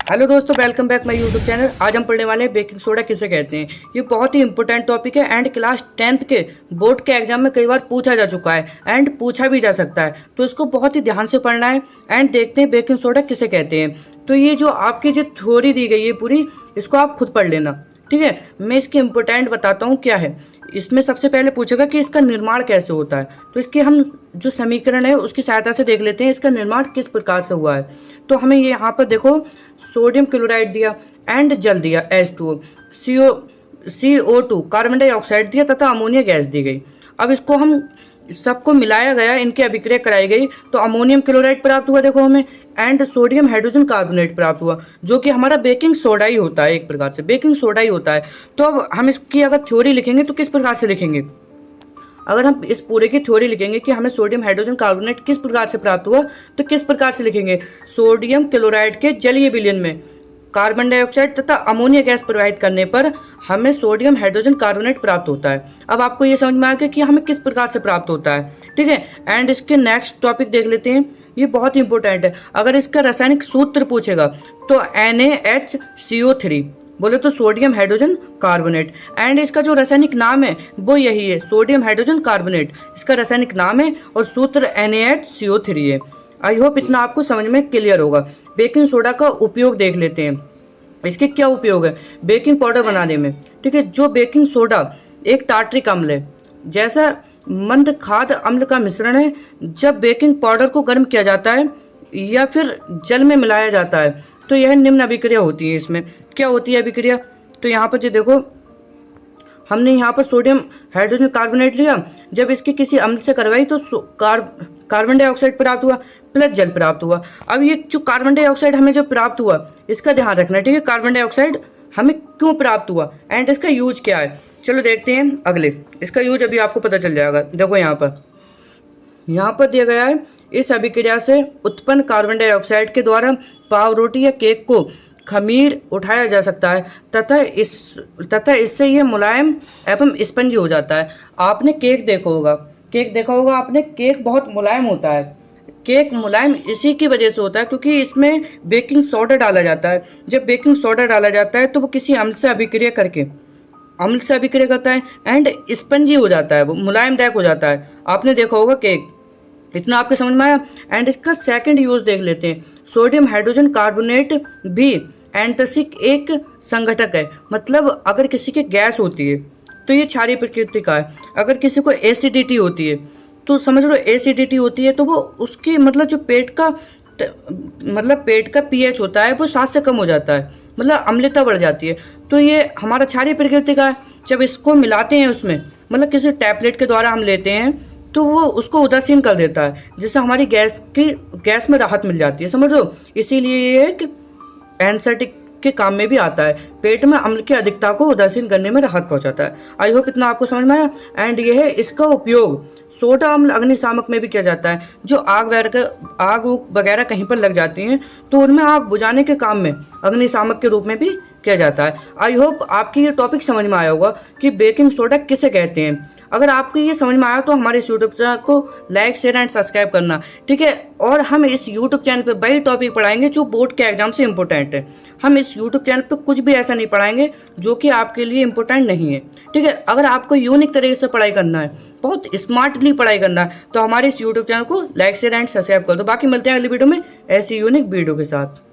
Hello दोस्तों, welcome back my YouTube channel. आज हम पढ़ने वाले हैं बेकिंग सोडा किसे कहते हैं। ये बहुत ही इंपॉर्टेंट टॉपिक है एंड क्लास 10th के बोर्ड के एग्जाम में कई बार पूछा जा चुका है एंड पूछा भी जा सकता है, तो इसको बहुत ही ध्यान से पढ़ना है एंड देखते हैं बेकिंग सोडा किसे कहते हैं। तो ये जो आपकी जो थ्योरी दी गई है पूरी, इसको आप खुद पढ़ लेना, ठीक है। मैं इसकी इम्पोर्टेंट बताता हूँ क्या है। इसमें सबसे पहले पूछेगा कि इसका निर्माण कैसे होता है, तो इसके हम जो समीकरण है उसकी सहायता से देख लेते हैं इसका निर्माण किस प्रकार से हुआ है। तो हमें ये यहाँ पर देखो सोडियम क्लोराइड दिया एंड जल दिया H2O, CO2 कार्बन डाइऑक्साइड दिया तथा अमोनिया गैस दी गई। अब इसको हम सबको मिलाया गया, इनकी अभिक्रिया कराई गई तो अमोनियम क्लोराइड प्राप्त हुआ देखो हमें, एंड सोडियम हाइड्रोजन कार्बोनेट प्राप्त हुआ, जो कि हमारा बेकिंग सोडा ही होता है। एक प्रकार से बेकिंग सोडा ही होता है। तो अब हम इसकी अगर थ्योरी लिखेंगे तो किस प्रकार से लिखेंगे। अगर हम इस पूरे की थ्योरी लिखेंगे कि हमें सोडियम हाइड्रोजन कार्बोनेट किस प्रकार से प्राप्त हुआ, तो किस प्रकार से लिखेंगे। सोडियम क्लोराइड के जलीय विलयन में कार्बन डाइऑक्साइड तथा अमोनिया गैस प्रवाहित करने पर हमें सोडियम हाइड्रोजन कार्बोनेट प्राप्त होता है। अब आपको ये समझ में आ गया कि हमें किस प्रकार से प्राप्त होता है, ठीक है। एंड इसके नेक्स्ट टॉपिक देख लेते हैं, ये बहुत इंपॉर्टेंट है। अगर इसका रासायनिक सूत्र पूछेगा तो NaHCO3 बोले तो सोडियम हाइड्रोजन कार्बोनेट, एंड इसका जो रासायनिक नाम है वो यही है, सोडियम हाइड्रोजन कार्बोनेट इसका रासायनिक नाम है और सूत्र NaHCO3 है। आई होप इतना आपको समझ में क्लियर होगा। बेकिंग सोडा का उपयोग देख लेते हैं, इसके क्या उपयोग है बेकिंग पाउडर बनाने में, ठीक है। जो बेकिंग सोडा एक टार्ट्रिक अम्ल है, जैसा मंद खाद्य अम्ल का मिश्रण है। जब बेकिंग पाउडर को गर्म किया जाता है या फिर जल में मिलाया जाता है तो यह निम्न अभिक्रिया होती है। इसमें क्या होती है अभिक्रिया, तो यहाँ पर जो देखो हमने यहाँ पर सोडियम हाइड्रोजन कार्बोनेट लिया, जब इसकी किसी अम्ल से करवाई तो कार्बन डाइऑक्साइड प्राप्त हुआ प्लस जल प्राप्त हुआ। अब ये जो कार्बन डाइऑक्साइड हमें जो प्राप्त हुआ इसका ध्यान रखना, ठीक है। कार्बन डाइऑक्साइड हमें क्यों प्राप्त हुआ एंड इसका यूज क्या है, चलो देखते हैं अगले। इसका यूज अभी आपको पता चल जाएगा। देखो यहाँ पर दिया गया है, इस अभिक्रिया से उत्पन्न कार्बन डाइऑक्साइड के द्वारा पावरोटी या केक को खमीर उठाया जा सकता है तथा इससे यह मुलायम एवं स्पंजी हो जाता है। आपने केक देखा होगा आपने, केक बहुत मुलायम होता है। केक मुलायम इसी की वजह से होता है क्योंकि इसमें बेकिंग सोडा डाला जाता है। जब बेकिंग सोडा डाला जाता है तो वो किसी अम्ल से अभिक्रिया करता है एंड स्पंजी हो जाता है, वो मुलायमदायक हो जाता है। आपने देखा होगा केक, इतना आपके समझ में आया। एंड इसका सेकंड यूज देख लेते हैं। सोडियम हाइड्रोजन कार्बोनेट भी एंटसिक एक संघटक है, मतलब अगर किसी की गैस होती है तो ये क्षारीय प्रकृति का है। अगर किसी को एसिडिटी होती है तो समझ लो एसिडिटी होती है तो वो उसकी मतलब जो पेट का pH होता है वो 7 से कम हो जाता है, मतलब अम्लता बढ़ जाती है। तो ये हमारा क्षारीय प्रकृति का है। जब इसको मिलाते हैं उसमें, मतलब किसी टैबलेट के द्वारा हम लेते हैं तो वो उसको उदासीन कर देता है, जिससे हमारी गैस में राहत मिल जाती है, समझ लो। इसीलिए ये एक एंटीसेप्टिक के काम में भी आता है, पेट में अम्ल की अधिकता को उदासीन करने में राहत पहुंचाता है। आई होप इतना आपको समझ में आया। एंड ये है इसका उपयोग सोडा अम्ल अग्निशामक में भी किया जाता है। जो आग वगैरह कहीं पर लग जाती हैं तो उनमें आग बुझाने के काम में अग्निशामक के रूप में भी किया जाता है। आई होप आपकी ये टॉपिक समझ में आया होगा कि बेकिंग सोडा किसे कहते हैं। अगर आपको ये समझ में आया तो हमारे इस यूट्यूब चैनल को लाइक शेयर एंड सब्सक्राइब करना, ठीक है। और हम इस यूट्यूब चैनल पे वही टॉपिक पढ़ाएंगे जो बोर्ड के एग्जाम से इंपॉर्टेंट है। हम इस यूट्यूब चैनल पे कुछ भी ऐसा नहीं पढ़ाएंगे जो कि आपके लिए इंपॉर्टेंट नहीं है, ठीक है। अगर आपको यूनिक तरीके से पढ़ाई करना है, बहुत स्मार्टली पढ़ाई करना है, तो हमारे इस यूट्यूब चैनल को लाइक शेयर एंड सब्सक्राइब कर दो। बाकी मिलते हैं अगली वीडियो में ऐसी यूनिक वीडियो के साथ।